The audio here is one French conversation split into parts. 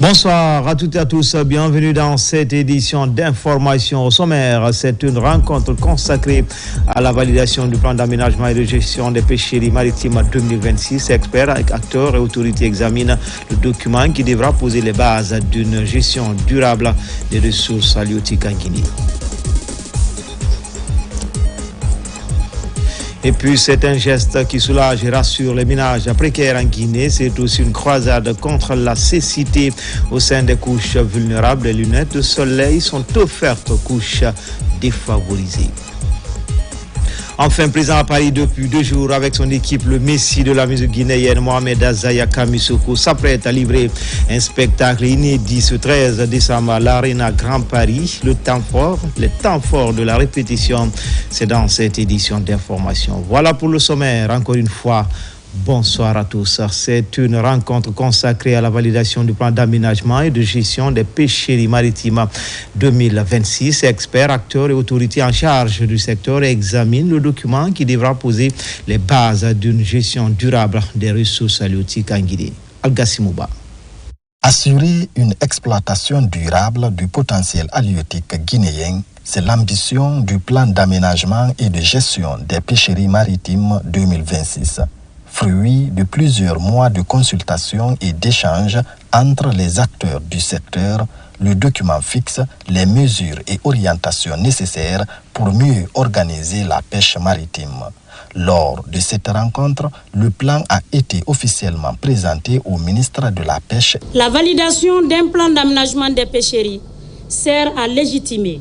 Bonsoir à toutes et à tous, bienvenue dans cette édition d'information au sommaire. C'est une rencontre consacrée à la validation du plan d'aménagement et de gestion des pêcheries maritimes 2026. Experts, acteurs et autorités examinent le document qui devra poser les bases d'une gestion durable des ressources halieutiques en Guinée. Et puis c'est un geste qui soulage et rassure les ménages précaires en Guinée. C'est aussi une croisade contre la cécité au sein des couches vulnérables. Les lunettes de soleil sont offertes aux couches défavorisées. Enfin, présent à Paris depuis 2 jours avec son équipe, le Messie de la musique guinéenne, Mohamed Azayaka Missoko, s'apprête à livrer un spectacle inédit ce 13 décembre à l'Arena Grand Paris. Les temps forts de la répétition, c'est dans cette édition d'information. Voilà pour le sommaire, encore une fois. Bonsoir à tous. C'est une rencontre consacrée à la validation du plan d'aménagement et de gestion des pêcheries maritimes 2026. Experts, acteurs et autorités en charge du secteur examinent le document qui devra poser les bases d'une gestion durable des ressources halieutiques en Guinée. Al-Gassimouba. Assurer une exploitation durable du potentiel halieutique guinéen, c'est l'ambition du plan d'aménagement et de gestion des pêcheries maritimes 2026. Fruit de plusieurs mois de consultation et d'échanges entre les acteurs du secteur, le document fixe les mesures et orientations nécessaires pour mieux organiser la pêche maritime. Lors de cette rencontre, le plan a été officiellement présenté au ministre de la Pêche. La validation d'un plan d'aménagement des pêcheries sert à légitimer,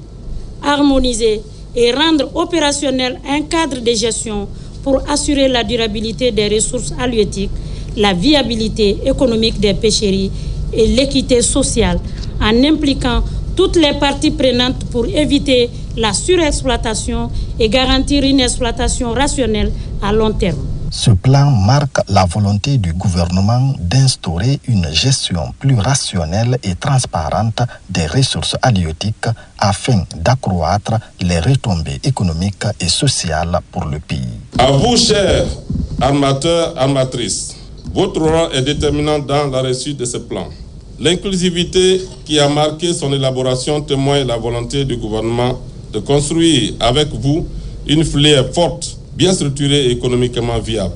harmoniser et rendre opérationnel un cadre de gestion pour assurer la durabilité des ressources halieutiques, la viabilité économique des pêcheries et l'équité sociale, en impliquant toutes les parties prenantes pour éviter la surexploitation et garantir une exploitation rationnelle à long terme. Ce plan marque la volonté du gouvernement d'instaurer une gestion plus rationnelle et transparente des ressources halieutiques afin d'accroître les retombées économiques et sociales pour le pays. À vous, chers armateurs, armatrices, votre rôle est déterminant dans la réussite de ce plan. L'inclusivité qui a marqué son élaboration témoigne la volonté du gouvernement de construire avec vous une filière forte, bien structurée et économiquement viable.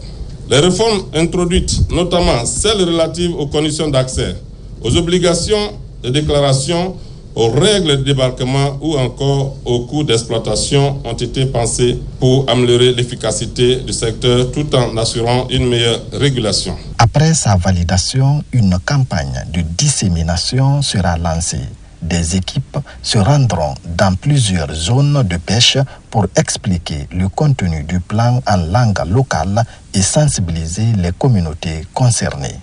Les réformes introduites, notamment celles relatives aux conditions d'accès, aux obligations de déclaration, aux règles de débarquement ou encore aux coûts d'exploitation ont été pensées pour améliorer l'efficacité du secteur tout en assurant une meilleure régulation. Après sa validation, une campagne de dissémination sera lancée. Des équipes se rendront dans plusieurs zones de pêche pour expliquer le contenu du plan en langue locale et sensibiliser les communautés concernées.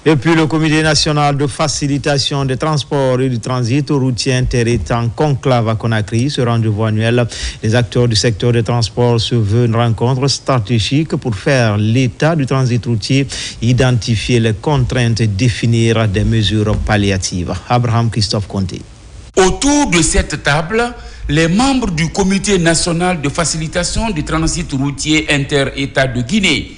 Et puis le Comité national de facilitation des transports et du transit routier inter-État en conclave à Conakry. Ce rendez-vous annuel, les acteurs du secteur des transports se veulent une rencontre stratégique pour faire l'état du transit routier, identifier les contraintes et définir des mesures palliatives. Abraham Christophe Conté. Autour de cette table, les membres du Comité national de facilitation du transit routier inter-État de Guinée.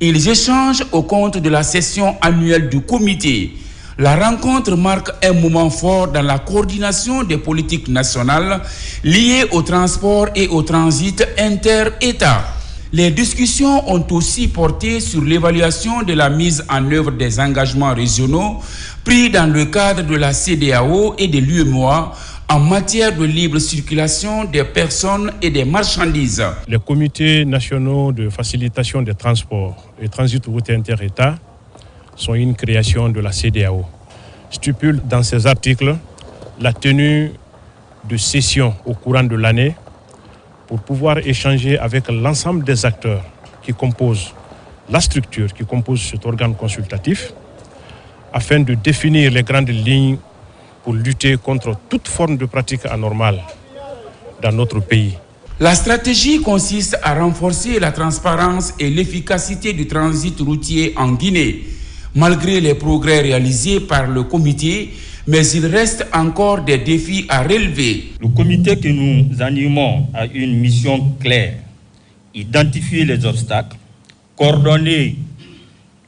Ils échangent au compte de la session annuelle du comité. La rencontre marque un moment fort dans la coordination des politiques nationales liées au transport et au transit inter-État. Les discussions ont aussi porté sur l'évaluation de la mise en œuvre des engagements régionaux pris dans le cadre de la CEDEAO et de l'UEMOA en matière de libre circulation des personnes et des marchandises. Les comités nationaux de facilitation des transports et transit routier inter-État sont une création de la CEDEAO. Stipule dans ces articles la tenue de sessions au courant de l'année pour pouvoir échanger avec l'ensemble des acteurs qui composent la structure, qui compose cet organe consultatif, afin de définir les grandes lignes pour lutter contre toute forme de pratique anormale dans notre pays. La stratégie consiste à renforcer la transparence et l'efficacité du transit routier en Guinée. Malgré les progrès réalisés par le comité, mais il reste encore des défis à relever. Le comité que nous animons a une mission claire: identifier les obstacles, coordonner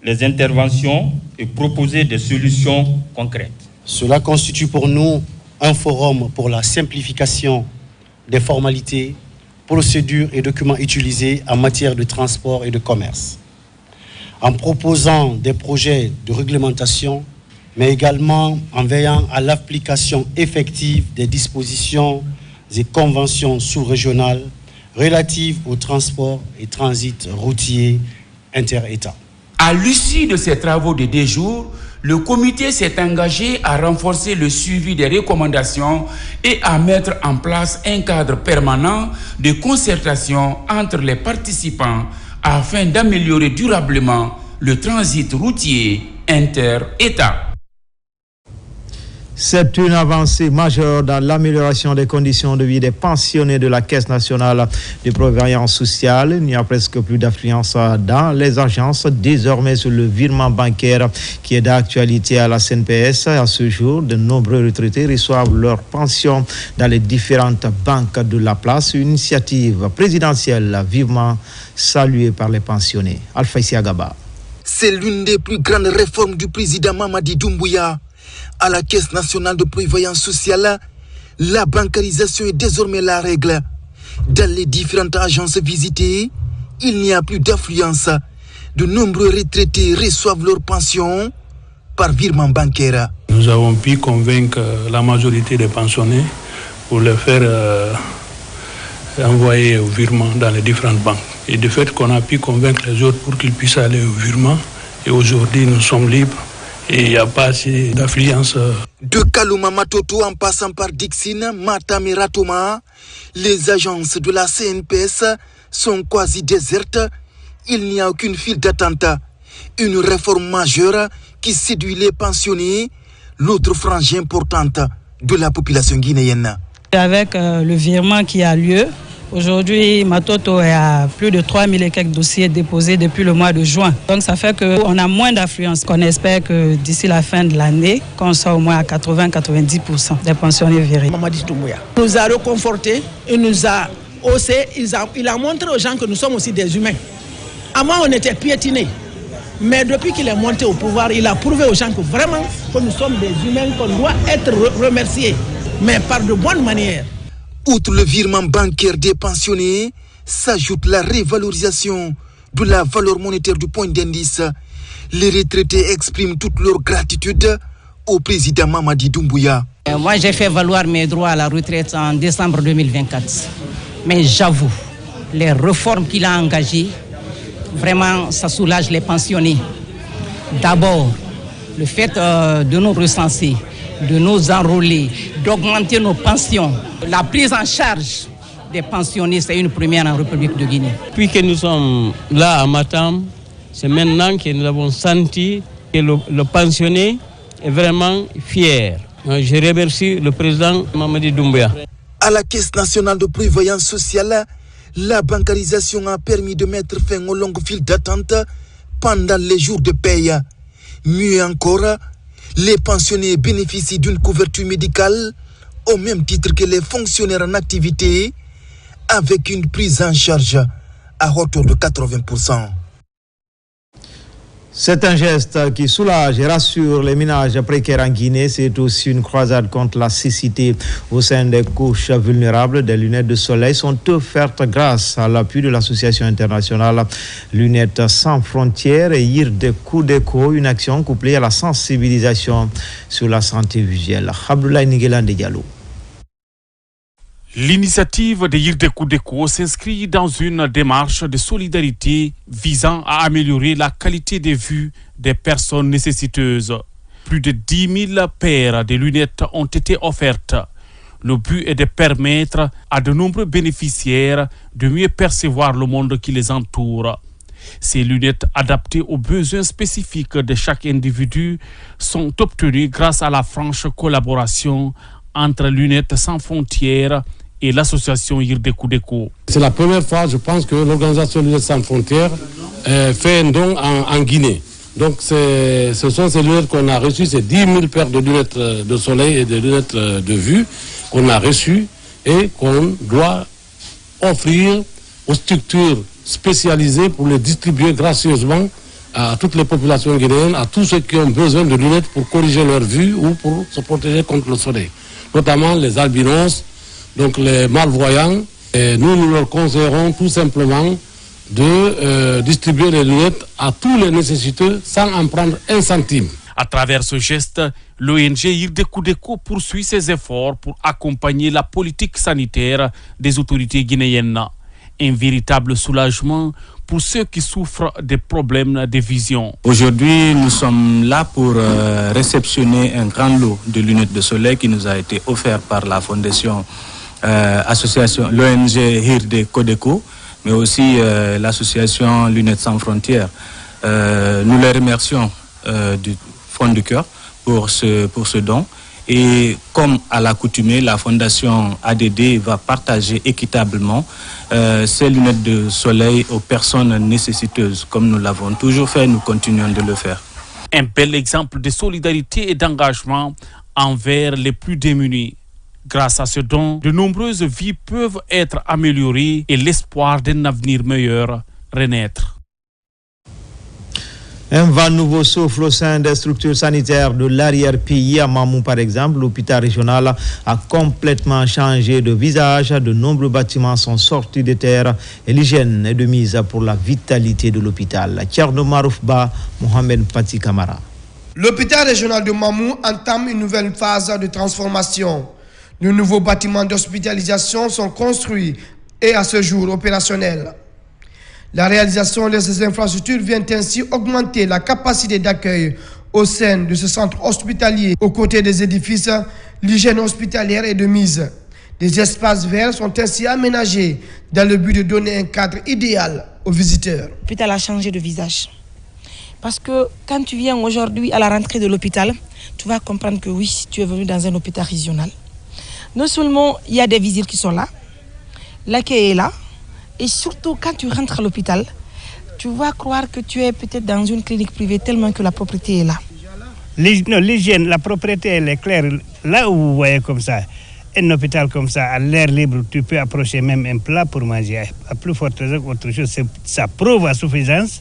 les interventions et proposer des solutions concrètes. Cela constitue pour nous un forum pour la simplification des formalités, procédures et documents utilisés en matière de transport et de commerce, en proposant des projets de réglementation, mais également en veillant à l'application effective des dispositions et conventions sous-régionales relatives au transport et transit routier inter-États. À l'issue de ces travaux de 2 jours, le comité s'est engagé à renforcer le suivi des recommandations et à mettre en place un cadre permanent de concertation entre les participants afin d'améliorer durablement le transit routier inter-État. C'est une avancée majeure dans l'amélioration des conditions de vie des pensionnés de la Caisse nationale de prévoyance sociale. Il n'y a presque plus d'affluence dans les agences. Désormais, sur le virement bancaire qui est d'actualité à la CNPS, à ce jour, de nombreux retraités reçoivent leur pension dans les différentes banques de la place. Une initiative présidentielle vivement saluée par les pensionnés. Alpha Isiagaba. C'est l'une des plus grandes réformes du président Mamadi Doumbouya. À la Caisse nationale de prévoyance sociale, la bancarisation est désormais la règle. Dans les différentes agences visitées, il n'y a plus d'affluence. De nombreux retraités reçoivent leur pension par virement bancaire. Nous avons pu convaincre la majorité des pensionnés pour les faire envoyer au virement dans les différentes banques. Et de fait qu'on a pu convaincre les autres pour qu'ils puissent aller au virement. Et aujourd'hui, nous sommes libres. Et il n'y a pas assez d'affluence. De Kalouma Matoto en passant par Dixine, Matam et Ratoma, les agences de la CNPS sont quasi désertes. Il n'y a aucune file d'attente. Une réforme majeure qui séduit les pensionnés, l'autre frange importante de la population guinéenne. Avec le virement qui a lieu, aujourd'hui, Matoto est à plus de 3000 et quelques dossiers déposés depuis le mois de juin. Donc ça fait qu'on a moins d'affluence. On espère que d'ici la fin de l'année, qu'on soit au moins à 80-90% des pensionnés virés. Mamadi Doumbouya nous a reconfortés, il nous a haussé, il a montré aux gens que nous sommes aussi des humains. Avant, on était piétinés. Mais depuis qu'il est monté au pouvoir, il a prouvé aux gens que vraiment, que nous sommes des humains, qu'on doit être remerciés, mais par de bonnes manières. Outre le virement bancaire des pensionnés, s'ajoute la révalorisation de la valeur monétaire du point d'indice. Les retraités expriment toute leur gratitude au président Mamadi Doumbouya. Moi, j'ai fait valoir mes droits à la retraite en décembre 2024. Mais j'avoue, les réformes qu'il a engagées, vraiment, ça soulage les pensionnés. D'abord, le fait de nous recenser, de nous enrôler, d'augmenter nos pensions. La prise en charge des pensionnés, c'est une première en République de Guinée. Depuis que nous sommes là à Matam, c'est maintenant que nous avons senti que le pensionné est vraiment fier. Je remercie le président Mamadi Doumbouya. À la Caisse nationale de prévoyance sociale, la bancarisation a permis de mettre fin aux longues files d'attente pendant les jours de paye. Mieux encore, les pensionnés bénéficient d'une couverture médicale au même titre que les fonctionnaires en activité, avec une prise en charge à hauteur de 80%. C'est un geste qui soulage et rassure les ménages précaires en Guinée. C'est aussi une croisade contre la cécité au sein des couches vulnérables. Des lunettes de soleil sont offertes grâce à l'appui de l'association internationale Lunettes sans frontières et Yirde Kudeko, une action couplée à la sensibilisation sur la santé visuelle. Abdoulaye Niguelande Diallo. L'initiative de Yirde Kudeko s'inscrit dans une démarche de solidarité visant à améliorer la qualité de vue des personnes nécessiteuses. Plus de 10 000 paires de lunettes ont été offertes. Le but est de permettre à de nombreux bénéficiaires de mieux percevoir le monde qui les entoure. Ces lunettes adaptées aux besoins spécifiques de chaque individu sont obtenues grâce à la franche collaboration entre Lunettes sans frontières et l'association Yirde Kudeko. C'est la première fois, je pense, que l'organisation Lunettes sans frontières fait un don en Guinée. Donc ce sont ces lunettes qu'on a reçues, c'est 10 000 paires de lunettes de soleil et de lunettes de vue qu'on a reçues et qu'on doit offrir aux structures spécialisées pour les distribuer gracieusement à toutes les populations guinéennes, à tous ceux qui ont besoin de lunettes pour corriger leur vue ou pour se protéger contre le soleil, notamment les albinos, donc les malvoyants. Et nous leur conseillerons tout simplement de distribuer les lunettes à tous les nécessiteux sans en prendre un centime. À travers ce geste, l'ONG Hirdeco poursuit ses efforts pour accompagner la politique sanitaire des autorités guinéennes. Un véritable soulagement pour ceux qui souffrent des problèmes de vision. Aujourd'hui, nous sommes là pour réceptionner un grand lot de lunettes de soleil qui nous a été offert par la fondation association l'ONG Hirdeco, mais aussi l'association Lunettes sans frontières. Nous les remercions du fond du cœur pour ce don. Et comme à l'accoutumée, la fondation ADD va partager équitablement ces lunettes de soleil aux personnes nécessiteuses. Comme nous l'avons toujours fait, nous continuons de le faire. Un bel exemple de solidarité et d'engagement envers les plus démunis. Grâce à ce don, de nombreuses vies peuvent être améliorées et l'espoir d'un avenir meilleur renaître. Un vent nouveau souffle au sein des structures sanitaires de l'arrière-pays. À Mamou, par exemple, l'hôpital régional a complètement changé de visage. De nombreux bâtiments sont sortis de terre et l'hygiène est de mise pour la vitalité de l'hôpital. Thierno Maroufba, Mohamed Pati Kamara. L'hôpital régional de Mamou entame une nouvelle phase de transformation. De nouveaux bâtiments d'hospitalisation sont construits et à ce jour opérationnels. La réalisation de ces infrastructures vient ainsi augmenter la capacité d'accueil au sein de ce centre hospitalier. Aux côtés des édifices, l'hygiène hospitalière est de mise. Des espaces verts sont ainsi aménagés dans le but de donner un cadre idéal aux visiteurs. L'hôpital a changé de visage. Parce que quand tu viens aujourd'hui à la rentrée de l'hôpital, tu vas comprendre que oui, tu es venu dans un hôpital régional. Non seulement il y a des visites qui sont là, l'accueil est là, et surtout quand tu rentres à l'hôpital, tu vas croire que tu es peut-être dans une clinique privée tellement que la propriété est là. L'hygiène, la propriété, elle est claire. Là où vous voyez comme ça, un hôpital comme ça, à l'air libre, tu peux approcher même un plat pour manger. À plus forte raison qu'autre chose, ça prouve à suffisance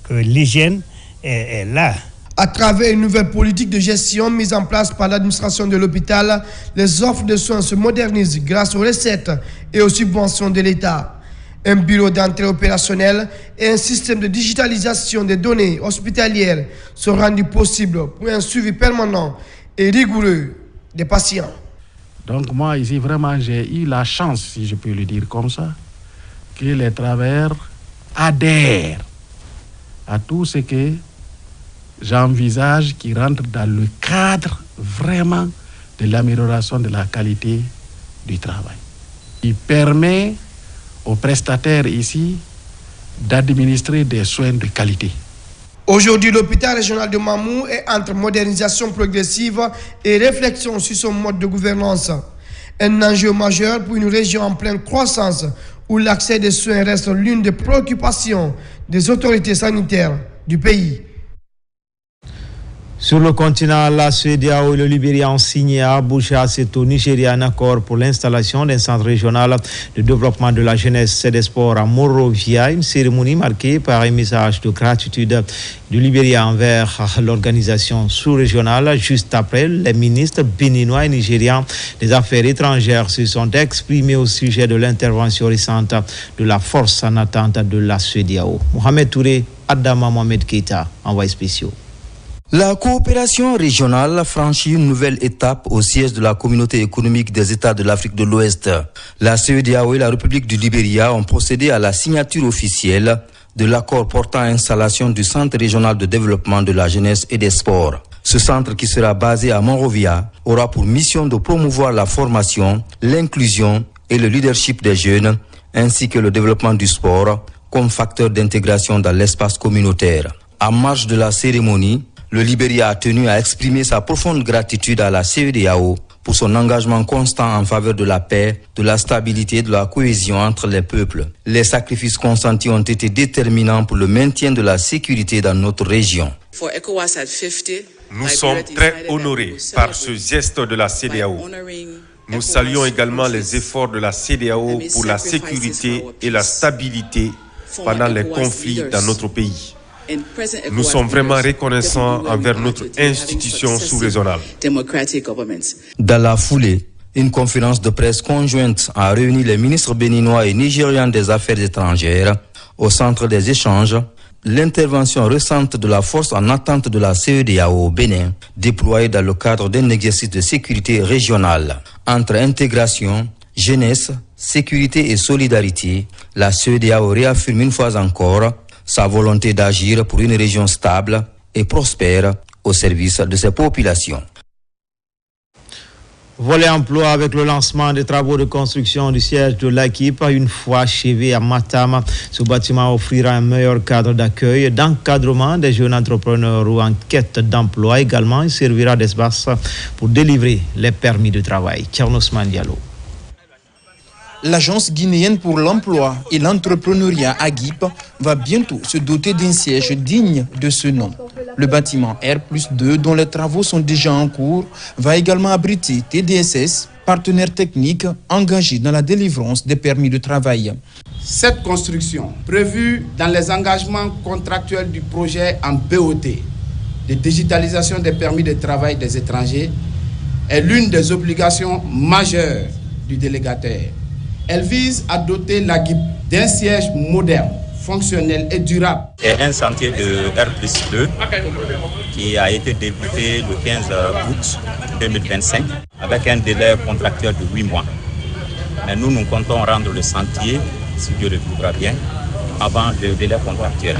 que l'hygiène est là. À travers une nouvelle politique de gestion mise en place par l'administration de l'hôpital, les offres de soins se modernisent grâce aux recettes et aux subventions de l'État. Un bureau d'entrée opérationnel et un système de digitalisation des données hospitalières sont rendus possibles pour un suivi permanent et rigoureux des patients. Donc moi ici vraiment j'ai eu la chance, si je peux le dire comme ça, que les travailleurs adhèrent à tout ce que j'envisage qui rentre dans le cadre vraiment de l'amélioration de la qualité du travail. Il permet aux prestataires ici d'administrer des soins de qualité. Aujourd'hui, l'hôpital régional de Mamou est entre modernisation progressive et réflexion sur son mode de gouvernance. Un enjeu majeur pour une région en pleine croissance où l'accès des soins reste l'une des préoccupations des autorités sanitaires du pays. Sur le continent, la CEDEAO et le Libéria ont signé à Abuja, c'est au Nigeria, un accord pour l'installation d'un centre régional de développement de la jeunesse et des sports à Monrovia, une cérémonie marquée par un message de gratitude du Libéria envers l'organisation sous-régionale. Juste après, les ministres béninois et nigérians des Affaires étrangères se sont exprimés au sujet de l'intervention récente de la force en attente de la CEDEAO. Mohamed Touré, Adama Mohamed Keita, envoyé spéciaux. La coopération régionale franchit une nouvelle étape au siège de la Communauté économique des États de l'Afrique de l'Ouest. La CEDEAO et la République du Libéria ont procédé à la signature officielle de l'accord portant installation du Centre régional de développement de la jeunesse et des sports. Ce centre, qui sera basé à Monrovia, aura pour mission de promouvoir la formation, l'inclusion et le leadership des jeunes, ainsi que le développement du sport comme facteur d'intégration dans l'espace communautaire. En marge de la cérémonie, le Libéria a tenu à exprimer sa profonde gratitude à la CEDEAO pour son engagement constant en faveur de la paix, de la stabilité et de la cohésion entre les peuples. Les sacrifices consentis ont été déterminants pour le maintien de la sécurité dans notre région. Nous sommes très honorés par ce geste de la CEDEAO. Nous saluons également les efforts de la CEDEAO pour la sécurité et la stabilité pendant les conflits dans notre pays. Nous sommes vraiment reconnaissants envers notre institution sous-régionale. Dans la foulée, une conférence de presse conjointe a réuni les ministres béninois et nigérians des Affaires étrangères. Au centre des échanges, l'intervention récente de la force en attente de la CEDEAO au Bénin, déployée dans le cadre d'un exercice de sécurité régionale. Entre intégration, jeunesse, sécurité et solidarité, la CEDEAO réaffirme une fois encore sa volonté d'agir pour une région stable et prospère au service de ses populations. Volet emploi avec le lancement des travaux de construction du siège de l'AGIP une fois achevé à Matam. Ce bâtiment offrira un meilleur cadre d'accueil, d'encadrement des jeunes entrepreneurs ou en quête d'emploi. Également, il servira d'espace pour délivrer les permis de travail. Tchernosman Diallo. L'Agence guinéenne pour l'emploi et l'entrepreneuriat AGIP va bientôt se doter d'un siège digne de ce nom. Le bâtiment R+2, dont les travaux sont déjà en cours, va également abriter TDSS, partenaires techniques engagés dans la délivrance des permis de travail. Cette construction, prévue dans les engagements contractuels du projet en BOT de digitalisation des permis de travail des étrangers, est l'une des obligations majeures du délégataire. Elle vise à doter l'AGIP d'un siège moderne, fonctionnel et durable. C'est un chantier de R+2 qui a été débuté le 15 août 2025 avec un délai contractuel de 8 mois. Mais nous comptons rendre le chantier, si Dieu le voudra bien, avant le délai contractuel.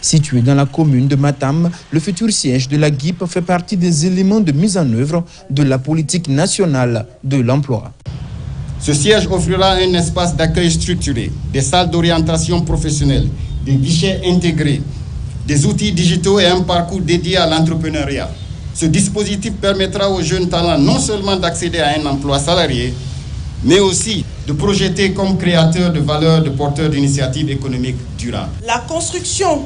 Situé dans la commune de Matam, le futur siège de l'AGIP fait partie des éléments de mise en œuvre de la politique nationale de l'emploi. Ce siège offrira un espace d'accueil structuré, des salles d'orientation professionnelle, des guichets intégrés, des outils digitaux et un parcours dédié à l'entrepreneuriat. Ce dispositif permettra aux jeunes talents non seulement d'accéder à un emploi salarié, mais aussi de projeter comme créateurs de valeur, de porteurs d'initiatives économiques durables. La construction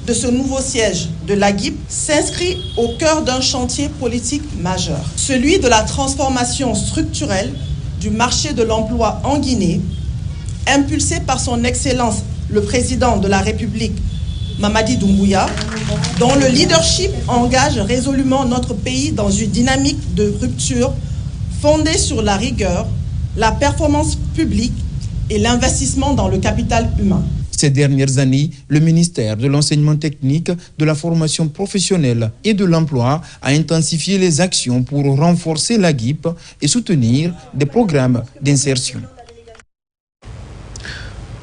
de ce nouveau siège de l'AGIP s'inscrit au cœur d'un chantier politique majeur, celui de la transformation structurelle du marché de l'emploi en Guinée, impulsé par son Excellence le Président de la République, Mamadi Doumbouya, dont le leadership engage résolument notre pays dans une dynamique de rupture fondée sur la rigueur, la performance publique et l'investissement dans le capital humain. Ces dernières années, le ministère de l'enseignement technique, de la formation professionnelle et de l'emploi a intensifié les actions pour renforcer l'AGIP et soutenir des programmes d'insertion.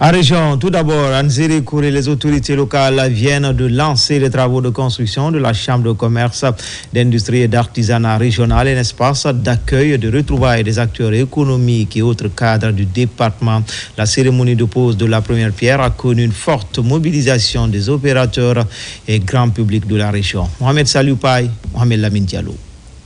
En région, tout d'abord, à Nzérékouré, les autorités locales viennent de lancer les travaux de construction de la Chambre de commerce, d'industrie et d'artisanat régional, un espace d'accueil, de retrouvailles des acteurs économiques et autres cadres du département. La cérémonie de pose de la première pierre a connu une forte mobilisation des opérateurs et grand public de la région. Mohamed Salioupaï, Mohamed Lamine Diallo.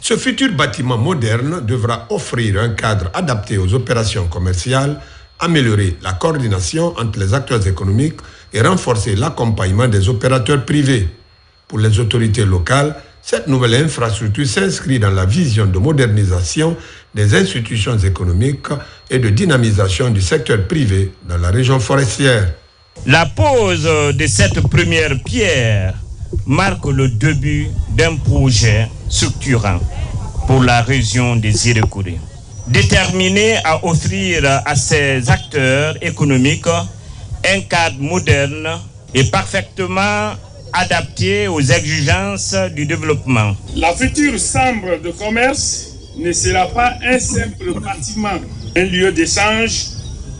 Ce futur bâtiment moderne devra offrir un cadre adapté aux opérations commerciales, améliorer la coordination entre les acteurs économiques et renforcer l'accompagnement des opérateurs privés. Pour les autorités locales, cette nouvelle infrastructure s'inscrit dans la vision de modernisation des institutions économiques et de dynamisation du secteur privé dans la région forestière. La pose de cette première pierre marque le début d'un projet structurant pour la région des Nzérékouré, déterminé à offrir à ces acteurs économiques un cadre moderne et parfaitement adapté aux exigences du développement. La future chambre de commerce ne sera pas un simple bâtiment, un lieu d'échange,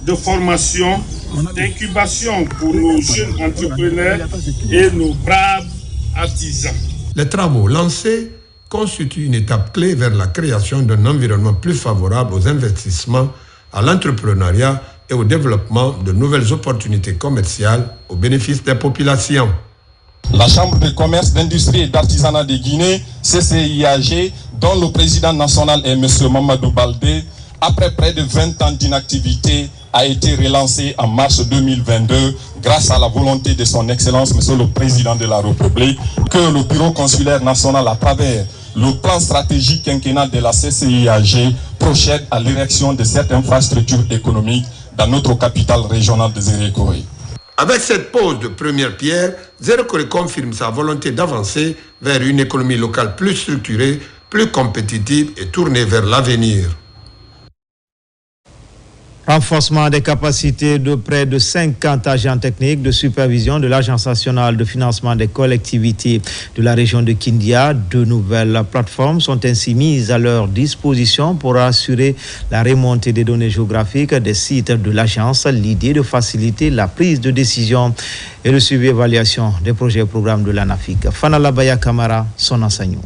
de formation, d'incubation pour nos jeunes entrepreneurs et nos braves artisans. Les travaux lancés constitue une étape clé vers la création d'un environnement plus favorable aux investissements, à l'entrepreneuriat et au développement de nouvelles opportunités commerciales au bénéfice des populations. La Chambre de commerce, d'industrie et d'artisanat de Guinée, CCIAG, dont le président national est M. Mamadou Baldé, après près de 20 ans d'inactivité, a été relancée en mars 2022 grâce à la volonté de son Excellence, M. le Président de la République, que le Bureau consulaire national, à travers le plan stratégique quinquennal de la CCIAG, procède à l'érection de cette infrastructure économique dans notre capitale régionale de Nzérékouré. Avec cette pose de première pierre, Zéro Corée confirme sa volonté d'avancer vers une économie locale plus structurée, plus compétitive et tournée vers l'avenir. Renforcement des capacités de près de 50 agents techniques de supervision de l'Agence nationale de financement des collectivités de la région de Kindia. De nouvelles plateformes sont ainsi mises à leur disposition pour assurer la remontée des données géographiques des sites de l'agence. L'idée de faciliter la prise de décision et le suivi et évaluation des projets et programmes de l'ANAFIC. Fanala Baya Kamara, son enseignant.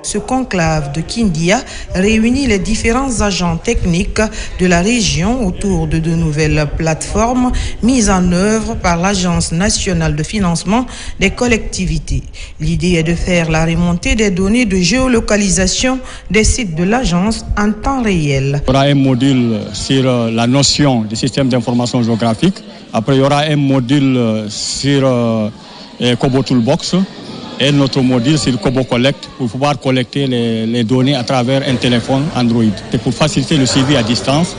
Ce conclave de Kindia réunit les différents agents techniques de la région autour de nouvelles plateformes mises en œuvre par l'Agence nationale de financement des collectivités. L'idée est de faire la remontée des données de géolocalisation des sites de l'agence en temps réel. Il y aura un module sur la notion du système d'information géographique. Après, il y aura un module sur Kobo Toolbox. Et notre module, c'est le Kobo Collect, pour pouvoir collecter les données à travers un téléphone Android. C'est pour faciliter le suivi à distance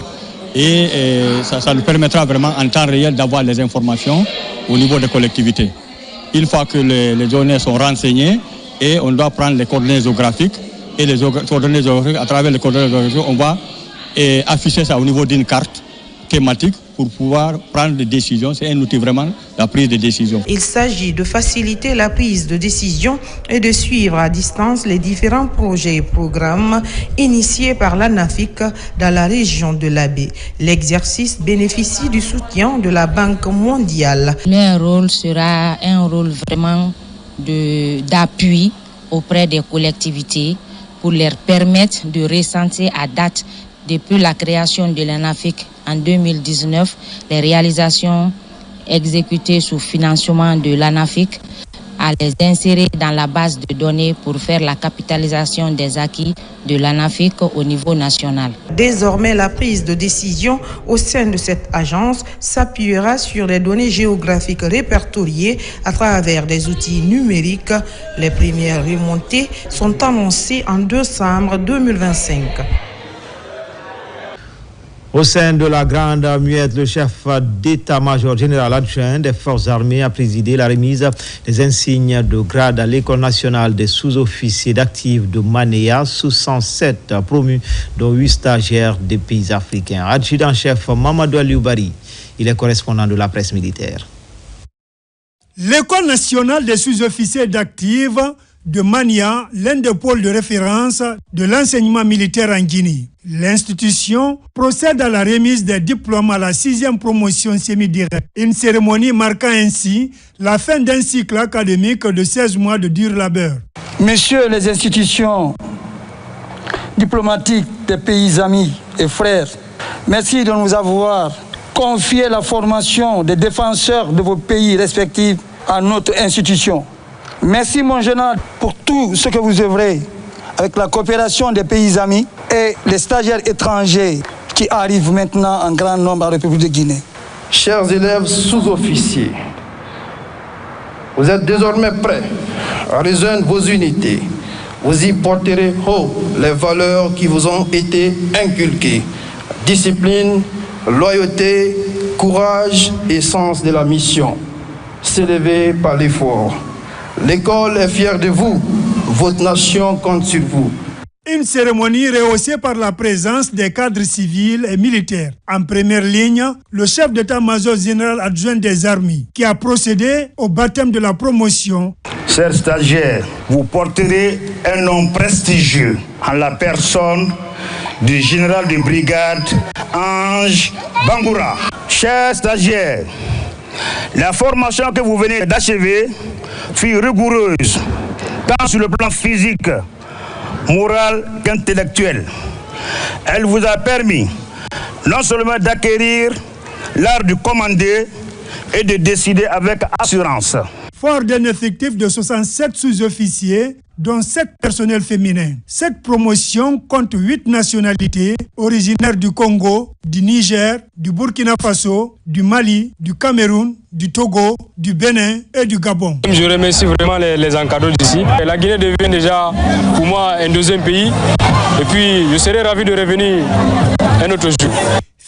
et ça nous permettra vraiment en temps réel d'avoir les informations au niveau des collectivités. Une fois que les données sont renseignées, et on doit prendre les coordonnées géographiques, et les coordonnées géographiques, à travers les coordonnées géographiques, on va afficher ça au niveau d'une carte thématique pour pouvoir prendre des décisions. C'est un outil vraiment, la prise de décision. Il s'agit de faciliter la prise de décision et de suivre à distance les différents projets et programmes initiés par l'ANAFIC dans la région de l'Abbé. L'exercice bénéficie du soutien de la Banque mondiale. Leur rôle sera un rôle vraiment d'appui auprès des collectivités pour leur permettre de recenser à date, depuis la création de l'ANAFIC en 2019, les réalisations exécutées sous financement de l'ANAFIC, à les insérer dans la base de données pour faire la capitalisation des acquis de l'ANAFIC au niveau national. Désormais, la prise de décision au sein de cette agence s'appuiera sur les données géographiques répertoriées à travers des outils numériques. Les premières remontées sont annoncées en décembre 2025. Au sein de la Grande Muette, le chef d'état-major général adjoint des forces armées a présidé la remise des insignes de grade à l'École nationale des sous-officiers d'actifs de Manéa, sous 107 promus, dont 8 stagiaires des pays africains. Adjudant-chef Mamadou Alioubari, il est correspondant de la presse militaire. L'École nationale des sous-officiers d'actifs de Mania, l'un des pôles de référence de l'enseignement militaire en Guinée. L'institution procède à la remise des diplômes à la 6e promotion semi-directe. Une cérémonie marquant ainsi la fin d'un cycle académique de 16 mois de dur labeur. Messieurs les institutions diplomatiques des pays amis et frères, merci de nous avoir confié la formation des défenseurs de vos pays respectifs à notre institution. Merci mon général pour tout ce que vous œuvrez avec la coopération des pays amis et les stagiaires étrangers qui arrivent maintenant en grand nombre à la République de Guinée. Chers élèves sous-officiers, vous êtes désormais prêts à rejoindre vos unités. Vous y porterez haut les valeurs qui vous ont été inculquées. Discipline, loyauté, courage et sens de la mission. S'élever par l'effort. L'école est fière de vous. Votre nation compte sur vous. Une cérémonie rehaussée par la présence des cadres civils et militaires. En première ligne, le chef d'état-major général adjoint des armées, qui a procédé au baptême de la promotion. Chers stagiaires, vous porterez un nom prestigieux en la personne du général de brigade Ange Bangoura. Chers stagiaires, la formation que vous venez d'achever fut rigoureuse, tant sur le plan physique, moral qu'intellectuel. Elle vous a permis non seulement d'acquérir l'art de commander et de décider avec assurance. Fort d'un effectif de 67 sous-officiers, dont 7 personnels féminins. Cette promotion compte 8 nationalités originaires du Congo, du Niger, du Burkina Faso, du Mali, du Cameroun, du Togo, du Bénin et du Gabon. Je remercie vraiment les encadreurs d'ici. La Guinée devient déjà pour moi un deuxième pays et puis je serai ravi de revenir un autre jour.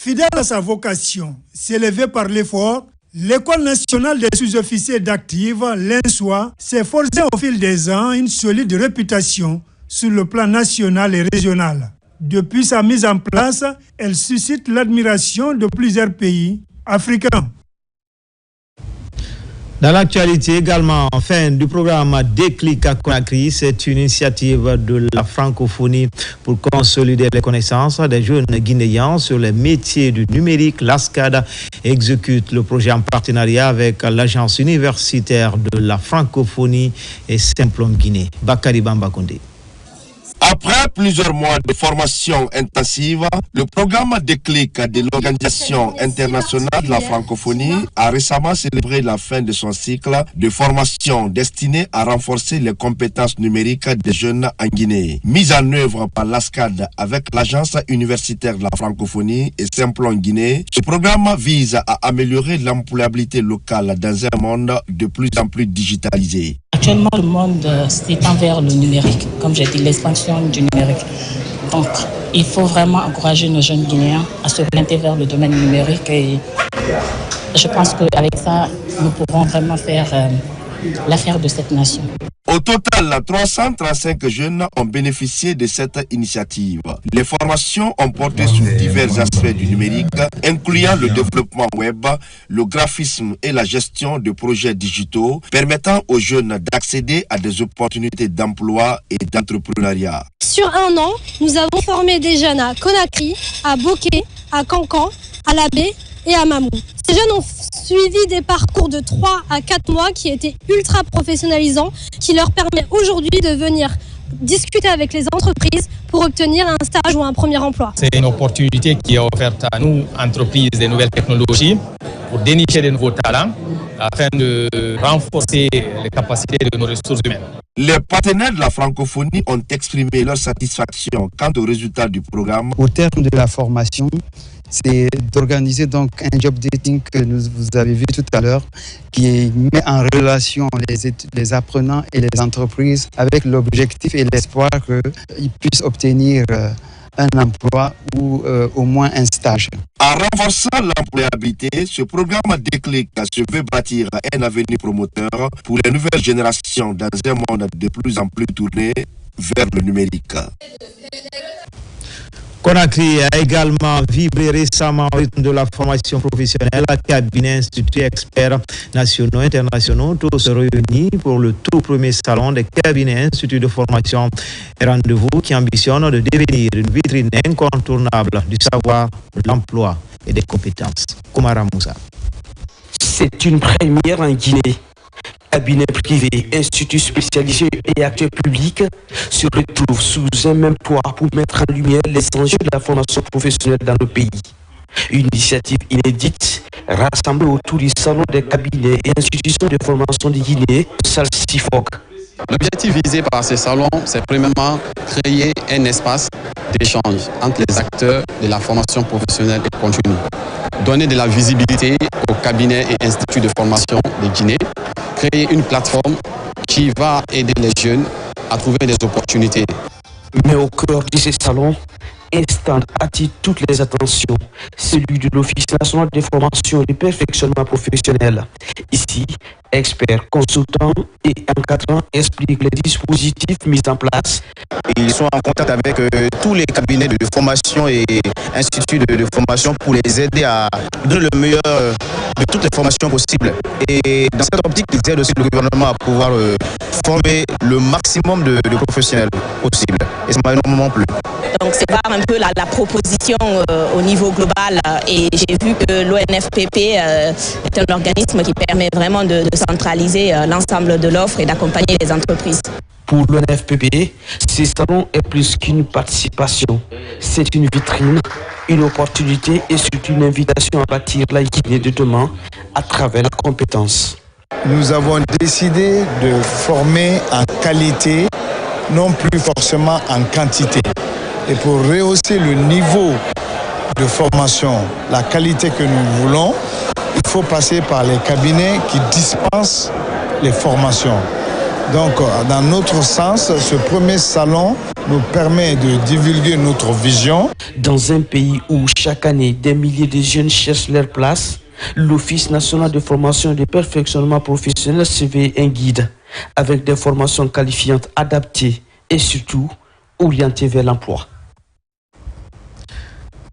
Fidèle à sa vocation, s'élever par l'effort, l'École nationale des sous-officiers d'active, l'ENSOA, s'est forgée au fil des ans une solide réputation sur le plan national et régional. Depuis sa mise en place, elle suscite l'admiration de plusieurs pays africains. Dans l'actualité également, fin du programme Déclic à Conakry, c'est une initiative de la francophonie pour consolider les connaissances des jeunes Guinéens sur les métiers du numérique. L'ASCAD exécute le projet en partenariat avec l'agence universitaire de la francophonie et Simplon Guinée. Bakari Bambakonde. Après plusieurs mois de formation intensive, le programme Déclic de l'Organisation internationale de la francophonie a récemment célébré la fin de son cycle de formation destiné à renforcer les compétences numériques des jeunes en Guinée. Mise en œuvre par l'ASCAD avec l'Agence universitaire de la francophonie et Simplon Guinée, ce programme vise à améliorer l'employabilité locale dans un monde de plus en plus digitalisé. Actuellement, le monde s'étend vers le numérique, comme j'ai dit, l'expansion du numérique. Donc, il faut vraiment encourager nos jeunes Guinéens à se orienter vers le domaine numérique et je pense qu'avec ça, nous pourrons vraiment faire l'affaire de cette nation. Au total, 335 jeunes ont bénéficié de cette initiative. Les formations ont porté sur divers aspects du numérique, incluant le développement web, le graphisme et la gestion de projets digitaux, permettant aux jeunes d'accéder à des opportunités d'emploi et d'entrepreneuriat. Sur un an, nous avons formé des jeunes à Conakry, à Bokeh, à Cancan, à Labé et à Mamou. Ces jeunes ont suivi des parcours de 3 à 4 mois qui étaient ultra professionnalisants, qui leur permet aujourd'hui de venir discuter avec les entreprises pour obtenir un stage ou un premier emploi. C'est une opportunité qui est offerte à nous, entreprises des nouvelles technologies, pour dénicher de nouveaux talents afin de renforcer les capacités de nos ressources humaines. Les partenaires de la francophonie ont exprimé leur satisfaction quant aux résultats du programme. Au terme de la formation, c'est d'organiser donc un job dating que vous avez vu tout à l'heure, qui met en relation les apprenants et les entreprises avec l'objectif et l'espoir qu'ils puissent obtenir un emploi ou au moins un stage. En renforçant l'employabilité, ce programme Déclic se veut bâtir un avenir promoteur pour les nouvelles générations dans un monde de plus en plus tourné vers le numérique. Conakry a également vibré récemment au rythme de la formation professionnelle. Cabinet, instituts, experts nationaux et internationaux, tous réunis pour le tout premier salon des cabinets instituts de formation et rendez-vous qui ambitionne de devenir une vitrine incontournable du savoir, de l'emploi et des compétences. Koumara Moussa. C'est une première en Guinée. Cabinets privés, instituts spécialisés et acteurs publics se retrouvent sous un même toit pour mettre en lumière les enjeux de la formation professionnelle dans le pays. Une initiative inédite rassemblée autour du salon des cabinets et institutions de formation de Guinée, Salsifog. L'objectif visé par ces salons, c'est premièrement créer un espace d'échange entre les acteurs de la formation professionnelle et continue, donner de la visibilité aux cabinets et instituts de formation de Guinée, créer une plateforme qui va aider les jeunes à trouver des opportunités. Mais au cœur de ces salons, un stand attire toutes les attentions, celui de l'Office national de formation et de perfectionnement professionnel. Ici, experts, consultants et encadrants expliquent les dispositifs mis en place. Ils sont en contact avec tous les cabinets de formation et instituts de formation pour les aider à donner le meilleur de toutes les formations possibles. Et dans cette optique, ils aident aussi le gouvernement à pouvoir former le maximum de professionnels possible. Et ça m'a énormément plu. Donc c'est voir un peu la proposition au niveau global et j'ai vu que l'ONFPP est un organisme qui permet vraiment de centraliser l'ensemble de l'offre et d'accompagner les entreprises. Pour l'ONFPP, ce salon est plus qu'une participation. C'est une vitrine, une opportunité et surtout une invitation à bâtir la Guinée de demain à travers la compétence. Nous avons décidé de former en qualité, non plus forcément en quantité. Et pour rehausser le niveau de formation, la qualité que nous voulons, il faut passer par les cabinets qui dispensent les formations. Donc, dans notre sens, ce premier salon nous permet de divulguer notre vision. Dans un pays où chaque année des milliers de jeunes cherchent leur place, l'Office national de formation et de perfectionnement professionnel se veut un guide avec des formations qualifiantes adaptées et surtout orientées vers l'emploi.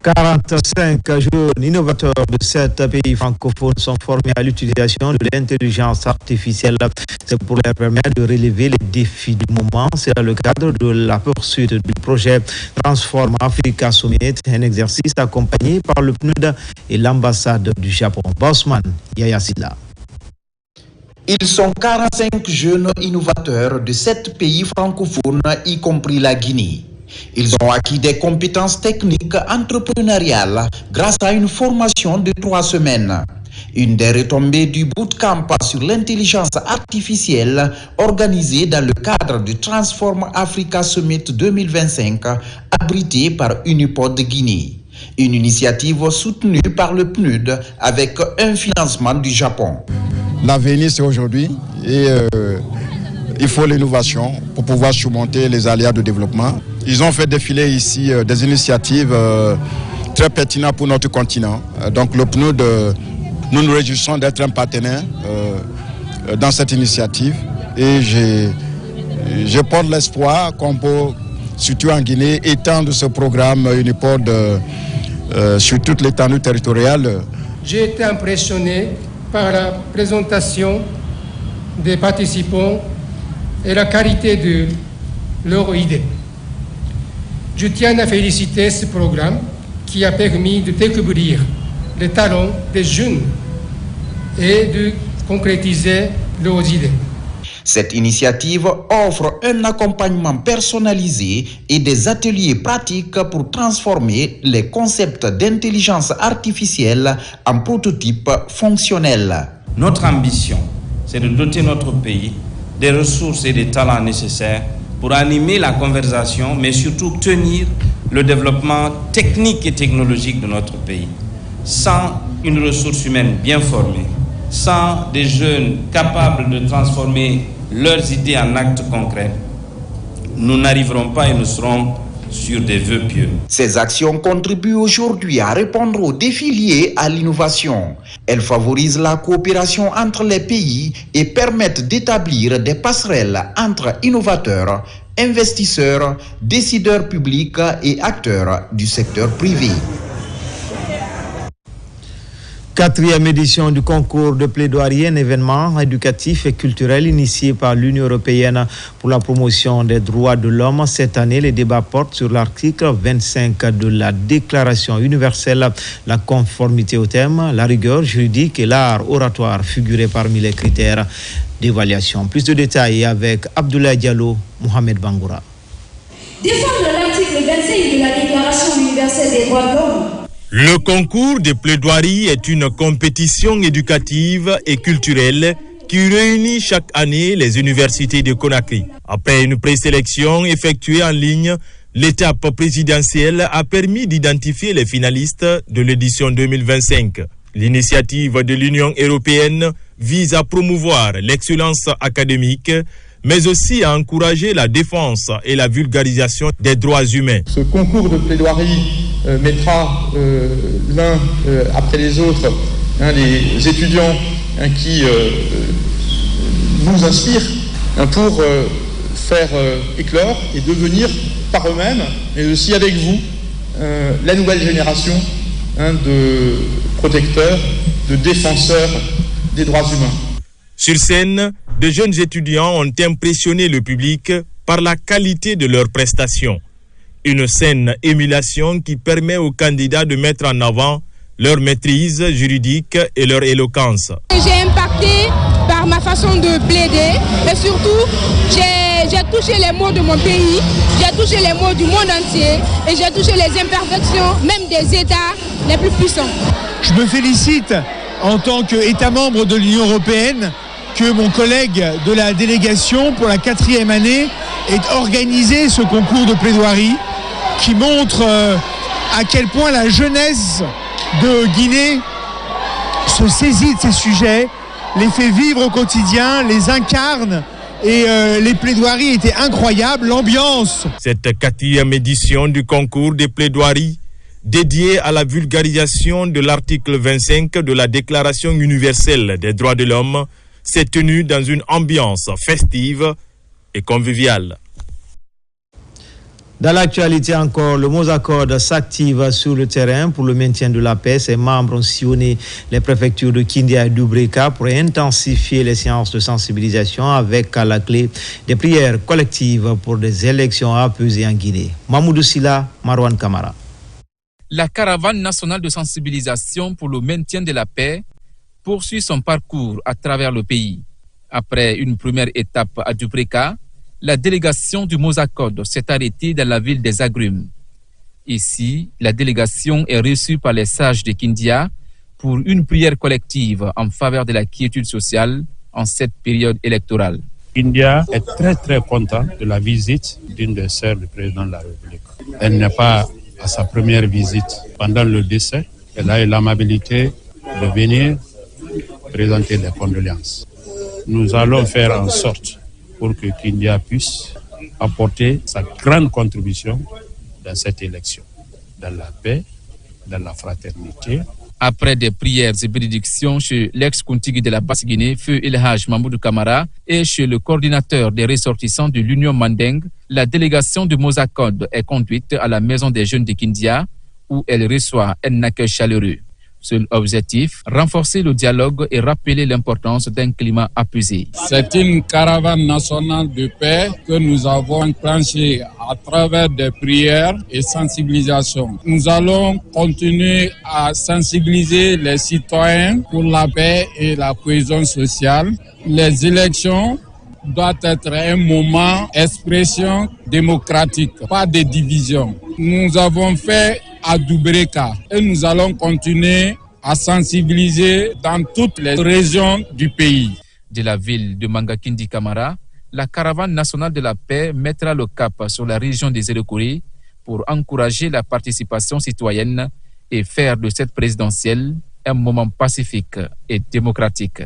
45 jeunes innovateurs de 7 pays francophones sont formés à l'utilisation de l'intelligence artificielle. C'est pour leur permettre de relever les défis du moment. C'est dans le cadre de la poursuite du projet Transform Africa Summit, un exercice accompagné par le PNUD et l'ambassade du Japon. Bosman Yaya Silla. Ils sont 45 jeunes innovateurs de 7 pays francophones, y compris la Guinée. Ils ont acquis des compétences techniques entrepreneuriales grâce à une formation de 3 semaines. Une des retombées du bootcamp sur l'intelligence artificielle organisé dans le cadre du Transform Africa Summit 2025, abrité par Unipod Guinée. Une initiative soutenue par le PNUD avec un financement du Japon. L'avenir, c'est aujourd'hui et il faut l'innovation pour pouvoir surmonter les aléas de développement. Ils ont fait défiler ici des initiatives très pertinentes pour notre continent. Donc le PNUD, nous nous réjouissons d'être un partenaire dans cette initiative et je porte l'espoir qu'on peut, surtout en Guinée, étendre ce programme Unipod sur toute l'étendue territoriale. J'ai été impressionné par la présentation des participants et la qualité de leurs idées. Je tiens à féliciter ce programme qui a permis de découvrir les talents des jeunes et de concrétiser leurs idées. Cette initiative offre un accompagnement personnalisé et des ateliers pratiques pour transformer les concepts d'intelligence artificielle en prototypes fonctionnels. Notre ambition, c'est de doter notre pays des ressources et des talents nécessaires pour animer la conversation, mais surtout tenir le développement technique et technologique de notre pays. Sans une ressource humaine bien formée, sans des jeunes capables de transformer leurs idées en actes concrets, nous n'arriverons pas et nous serons sur des vœux pieux. Ces actions contribuent aujourd'hui à répondre aux défis liés à l'innovation. Elles favorisent la coopération entre les pays et permettent d'établir des passerelles entre innovateurs, investisseurs, décideurs publics et acteurs du secteur privé. 4e édition du concours de plaidoirie, un événement éducatif et culturel initié par l'Union européenne pour la promotion des droits de l'homme. Cette année, les débats portent sur l'article 25 de la Déclaration universelle, la conformité au thème, la rigueur juridique et l'art oratoire figuraient parmi les critères d'évaluation. Plus de détails avec Abdoulaye Diallo, Mohamed Bangoura. Défendre l'article 25 de la Déclaration universelle des droits de l'homme. Le concours de plaidoirie est une compétition éducative et culturelle qui réunit chaque année les universités de Conakry. Après une présélection effectuée en ligne, l'étape présidentielle a permis d'identifier les finalistes de l'édition 2025. L'initiative de l'Union européenne vise à promouvoir l'excellence académique, mais aussi à encourager la défense et la vulgarisation des droits humains. Ce concours de plaidoirie mettra l'un après les autres les étudiants qui nous inspirent pour faire éclore et devenir par eux-mêmes, mais aussi avec vous, la nouvelle génération de protecteurs, de défenseurs des droits humains. Sur scène, de jeunes étudiants ont impressionné le public par la qualité de leurs prestations. Une saine émulation qui permet aux candidats de mettre en avant leur maîtrise juridique et leur éloquence. J'ai impacté par ma façon de plaider, mais surtout, j'ai touché les mots de mon pays, j'ai touché les mots du monde entier et j'ai touché les imperfections, même des États les plus puissants. Je me félicite en tant qu'État membre de l'Union européenne que mon collègue de la délégation pour la 4e année ait organisé ce concours de plaidoirie qui montre à quel point la jeunesse de Guinée se saisit de ces sujets, les fait vivre au quotidien, les incarne et les plaidoiries étaient incroyables, l'ambiance. Cette 4e édition du concours des plaidoiries dédiée à la vulgarisation de l'article 25 de la Déclaration universelle des droits de l'homme s'est tenue dans une ambiance festive et conviviale. Dans l'actualité encore, le Mosacode s'active sur le terrain pour le maintien de la paix. Ses membres ont sillonné les préfectures de Kindia et d'Ubreka pour intensifier les séances de sensibilisation avec à la clé des prières collectives pour des élections apaisées en Guinée. Mamoudou Silla, Marwan Kamara. La caravane nationale de sensibilisation pour le maintien de la paix poursuit son parcours à travers le pays. Après une première étape à Dubreka, la délégation du Mosacode s'est arrêtée dans la ville des Agrumes. Ici, la délégation est reçue par les sages de Kindia pour une prière collective en faveur de la quiétude sociale en cette période électorale. Kindia est très content de la visite d'une des sœurs du président de la République. Elle n'est pas à sa première visite pendant le décès. Elle a eu l'amabilité de venir présenter des condoléances. Nous allons faire en sorte pour que Kindia puisse apporter sa grande contribution dans cette élection, dans la paix, dans la fraternité. Après des prières et bénédictions chez l'ex-Kontigi de la Basse-Guinée, Feu El Hadj Mamoudou Kamara, et chez le coordinateur des ressortissants de l'Union Mandeng, la délégation du Mosacode est conduite à la maison des jeunes de Kindia, où elle reçoit un accueil chaleureux. Seul objectif, renforcer le dialogue et rappeler l'importance d'un climat apaisé. C'est une caravane nationale de paix que nous avons enclenchée à travers des prières et sensibilisations. Nous allons continuer à sensibiliser les citoyens pour la paix et la cohésion sociale. Les élections doivent être un moment d'expression démocratique, pas de division. Nous avons fait à Dubreka et nous allons continuer à sensibiliser dans toutes les régions du pays. De la ville de Mangakindi Kamara, la caravane nationale de la paix mettra le cap sur la région des Élékouré pour encourager la participation citoyenne et faire de cette présidentielle un moment pacifique et démocratique.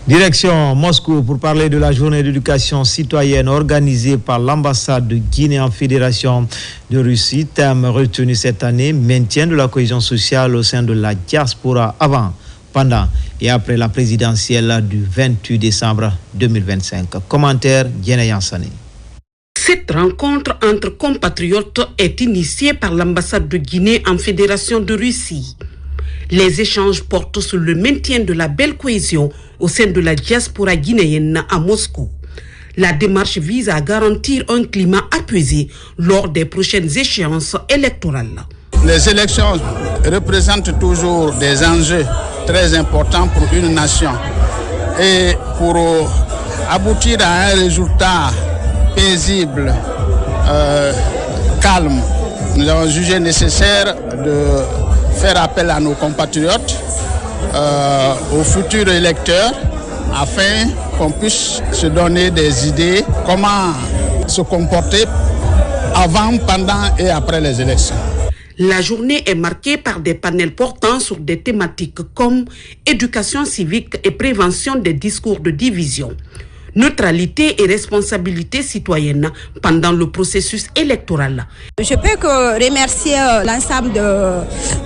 Direction Moscou pour parler de la journée d'éducation citoyenne organisée par l'ambassade de Guinée en Fédération de Russie. Thème retenu cette année, maintien de la cohésion sociale au sein de la diaspora avant, pendant et après la présidentielle du 28 décembre 2025. Commentaire Diana Yansane. Cette rencontre entre compatriotes est initiée par l'ambassade de Guinée en Fédération de Russie. Les échanges portent sur le maintien de la belle cohésion au sein de la diaspora guinéenne à Moscou. La démarche vise à garantir un climat apaisé lors des prochaines échéances électorales. Les élections représentent toujours des enjeux très importants pour une nation. Et pour aboutir à un résultat paisible, calme, nous avons jugé nécessaire de faire appel à nos compatriotes, aux futurs électeurs, afin qu'on puisse se donner des idées comment se comporter avant, pendant et après les élections. La journée est marquée par des panels portant sur des thématiques comme éducation civique et prévention des discours de division, neutralité et responsabilité citoyenne pendant le processus électoral. Je peux que remercier l'ensemble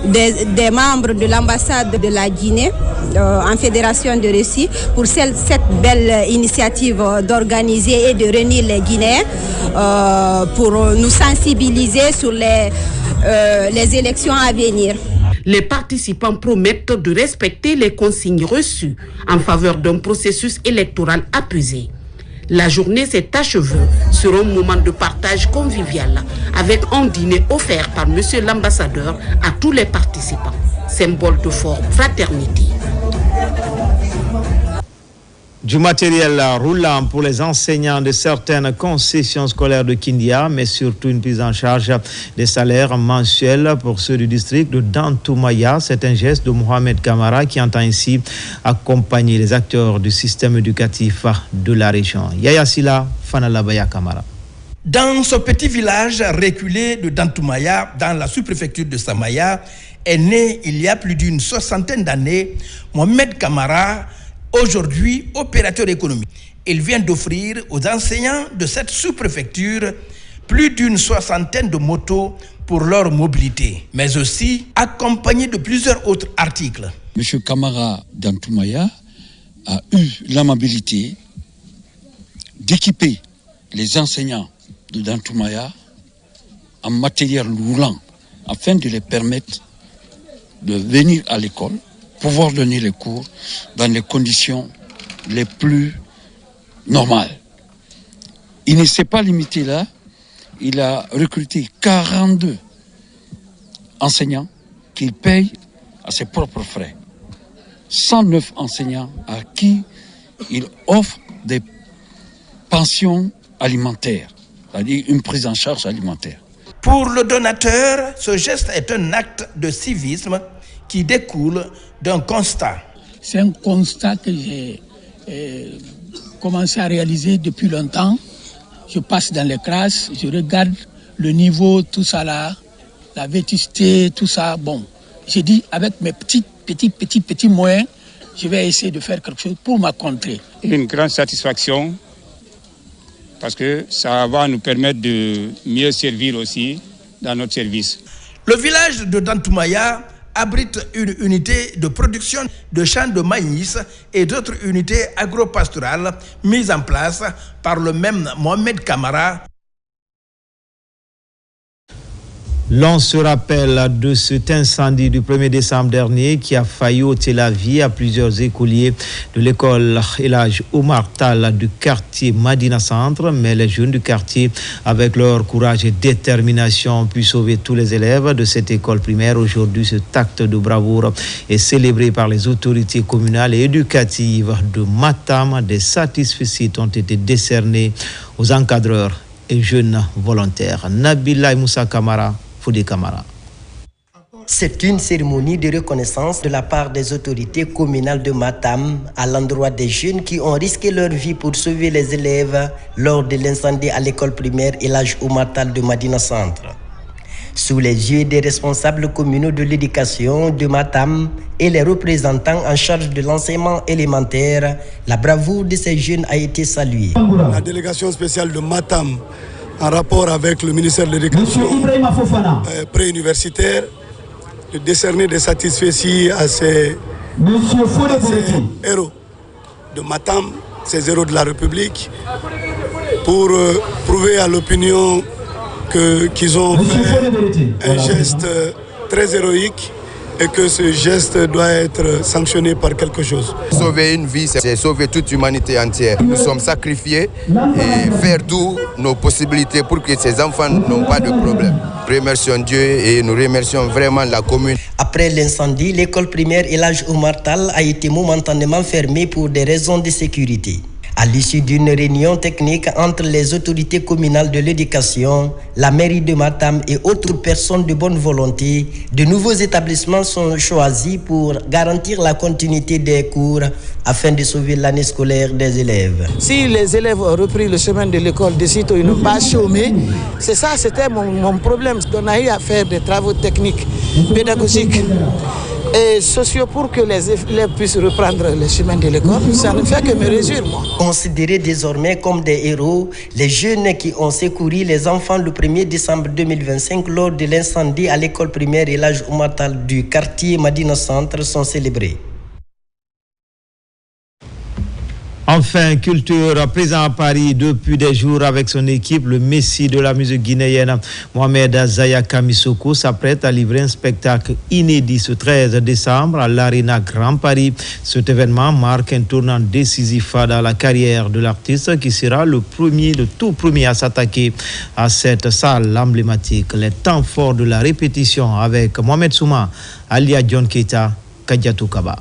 des membres de l'ambassade de la Guinée en Fédération de Russie pour cette belle initiative d'organiser et de réunir les Guinéens pour nous sensibiliser sur les élections à venir. Les participants promettent de respecter les consignes reçues en faveur d'un processus électoral apaisé. La journée s'est achevée sur un moment de partage convivial avec un dîner offert par monsieur l'ambassadeur à tous les participants, symbole de forte fraternité. Du matériel roulant pour les enseignants de certaines concessions scolaires de Kindia, mais surtout une prise en charge des salaires mensuels pour ceux du district de Dantoumaya. C'est un geste de Mohamed Kamara qui entend ainsi accompagner les acteurs du système éducatif de la région. Yaya Sila, Fanalabaya Kamara. Dans ce petit village reculé de Dantoumaya, dans la sous-préfecture de Samaya, est né il y a plus d'une 60aine d'années Mohamed Kamara, aujourd'hui opérateur économique. Il vient d'offrir aux enseignants de cette sous-préfecture plus d'une 60aine de motos pour leur mobilité, mais aussi accompagné de plusieurs autres articles. M. Camara Dantoumaya a eu l'amabilité d'équiper les enseignants de Dantoumaya en matériel roulant afin de les permettre de venir à l'école, pouvoir donner les cours dans les conditions les plus normales. Il ne s'est pas limité là, il a recruté 42 enseignants qu'il paye à ses propres frais. 109 enseignants à qui il offre des pensions alimentaires, c'est-à-dire une prise en charge alimentaire. Pour le donateur, ce geste est un acte de civisme qui découle d'un constat. C'est un constat que j'ai commencé à réaliser depuis longtemps. Je passe dans les classes, je regarde le niveau, tout ça là, la vétusté, tout ça. Bon, j'ai dit avec mes petits moyens, je vais essayer de faire quelque chose pour ma contrée. Une grande satisfaction parce que ça va nous permettre de mieux servir aussi dans notre service. Le village de Dantoumaya abrite une unité de production de champs de maïs et d'autres unités agro-pastorales mises en place par le même Mohamed Camara. L'on se rappelle de cet incendie du 1er décembre dernier qui a failli ôter la vie à plusieurs écoliers de l'école El Hadj Omar Tall du quartier Madina Centre, mais les jeunes du quartier, avec leur courage et détermination, ont pu sauver tous les élèves de cette école primaire. Aujourd'hui, cet acte de bravoure est célébré par les autorités communales et éducatives de Matam. Des satisfecits ont été décernés aux encadreurs et jeunes volontaires. Nabila Moussa Kamara, Foudé Kamara. C'est une cérémonie de reconnaissance de la part des autorités communales de Matam à l'endroit des jeunes qui ont risqué leur vie pour sauver les élèves lors de l'incendie à l'école primaire El Hadj Omar Tall de Madina Centre. Sous les yeux des responsables communaux de l'éducation de Matam et les représentants en charge de l'enseignement élémentaire, la bravoure de ces jeunes a été saluée. La délégation spéciale de Matam, en rapport avec le ministère de l'Éducation préuniversitaire, de décerner des satisfecits à ces héros de Matam, ces héros de la République, pour prouver à l'opinion qu'ils ont fait un geste très héroïque et que ce geste doit être sanctionné par quelque chose. Sauver une vie, c'est sauver toute l'humanité entière. Nous sommes sacrifiés et faire tout nos possibilités pour que ces enfants n'ont pas de problème. Remercions Dieu et nous remercions vraiment la commune. Après l'incendie, l'école primaire El Hadj Omar Tall a été momentanément fermée pour des raisons de sécurité. À l'issue d'une réunion technique entre les autorités communales de l'éducation, la mairie de Matam et autres personnes de bonne volonté, de nouveaux établissements sont choisis pour garantir la continuité des cours afin de sauver l'année scolaire des élèves. Si les élèves ont repris le chemin de l'école de sitôt, ils n'ont pas chômé. C'est ça, c'était mon problème. On a eu à faire des travaux techniques, pédagogiques et sociaux pour que les élèves puissent reprendre le chemin de l'école. Ça ne fait que me réjouir, moi. Considérés désormais comme des héros, les jeunes qui ont secouru les enfants le 1er décembre 2025 lors de l'incendie à l'école primaire El Hadj Omar Tall du quartier Madina Centre sont célébrés. Enfin, culture, présent à Paris depuis des jours avec son équipe, le Messie de la musique guinéenne, Mohamed Zaya Kamisoko, s'apprête à livrer un spectacle inédit ce 13 décembre à l'Arena Grand Paris. Cet événement marque un tournant décisif dans la carrière de l'artiste qui sera le tout premier à s'attaquer à cette salle emblématique. Les temps forts de la répétition avec Mohamed Souma, Alia John Keita, Kadiatou Kaba.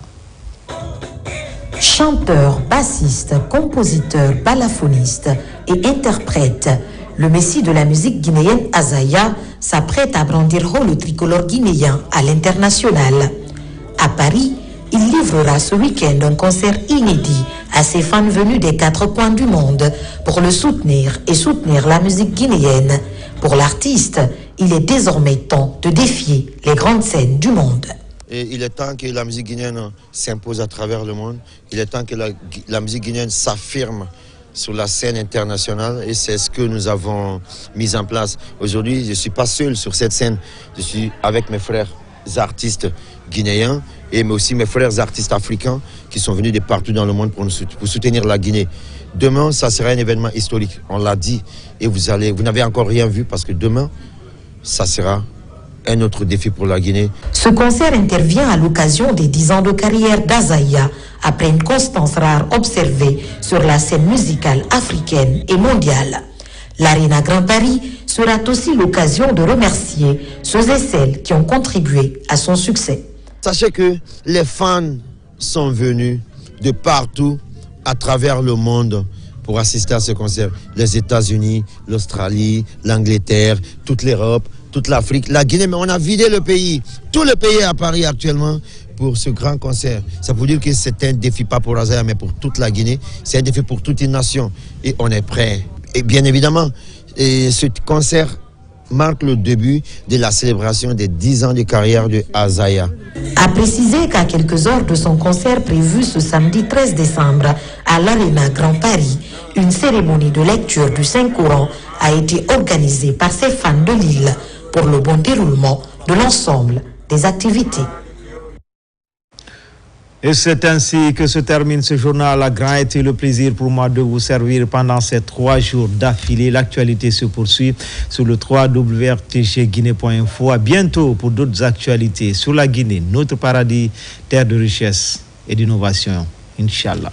Chanteur, bassiste, compositeur, balafoniste et interprète, le Messie de la musique guinéenne Azaya s'apprête à brandir haut le tricolore guinéen à l'international. À Paris, il livrera ce week-end un concert inédit à ses fans venus des 4 coins du monde pour le soutenir et soutenir la musique guinéenne. Pour l'artiste, il est désormais temps de défier les grandes scènes du monde. Et il est temps que la musique guinéenne s'impose à travers le monde. Il est temps que la musique guinéenne s'affirme sur la scène internationale et c'est ce que nous avons mis en place. Aujourd'hui, je ne suis pas seul sur cette scène. Je suis avec mes frères artistes guinéens mais aussi mes frères artistes africains qui sont venus de partout dans le monde pour soutenir la Guinée. Demain, ça sera un événement historique. On l'a dit et vous n'avez encore rien vu parce que demain, ça sera un autre défi pour la Guinée. Ce concert intervient à l'occasion des 10 ans de carrière d'Azaya, après une constance rare observée sur la scène musicale africaine et mondiale. L'Arena Grand Paris sera aussi l'occasion de remercier ceux et celles qui ont contribué à son succès. Sachez que les fans sont venus de partout à travers le monde pour assister à ce concert. Les États-Unis, l'Australie, l'Angleterre, toute l'Europe, toute l'Afrique, la Guinée, mais on a vidé le pays. Tout le pays est à Paris actuellement pour ce grand concert. Ça veut dire que c'est un défi pas pour Azaya, mais pour toute la Guinée. C'est un défi pour toute une nation. Et on est prêt. Et bien évidemment, ce concert marque le début de la célébration des 10 ans de carrière de Azaya. A préciser qu'à quelques heures de son concert prévu ce samedi 13 décembre à l'Arena Grand Paris, une cérémonie de lecture du Saint-Coran a été organisée par ses fans de Lille pour le bon déroulement de l'ensemble des activités. Et c'est ainsi que se termine ce journal. A grand été le plaisir pour moi de vous servir pendant ces 3 jours d'affilée. L'actualité se poursuit sur le www.rtgguinée.info. À bientôt pour d'autres actualités sur la Guinée, notre paradis, terre de richesse et d'innovation. Inch'Allah.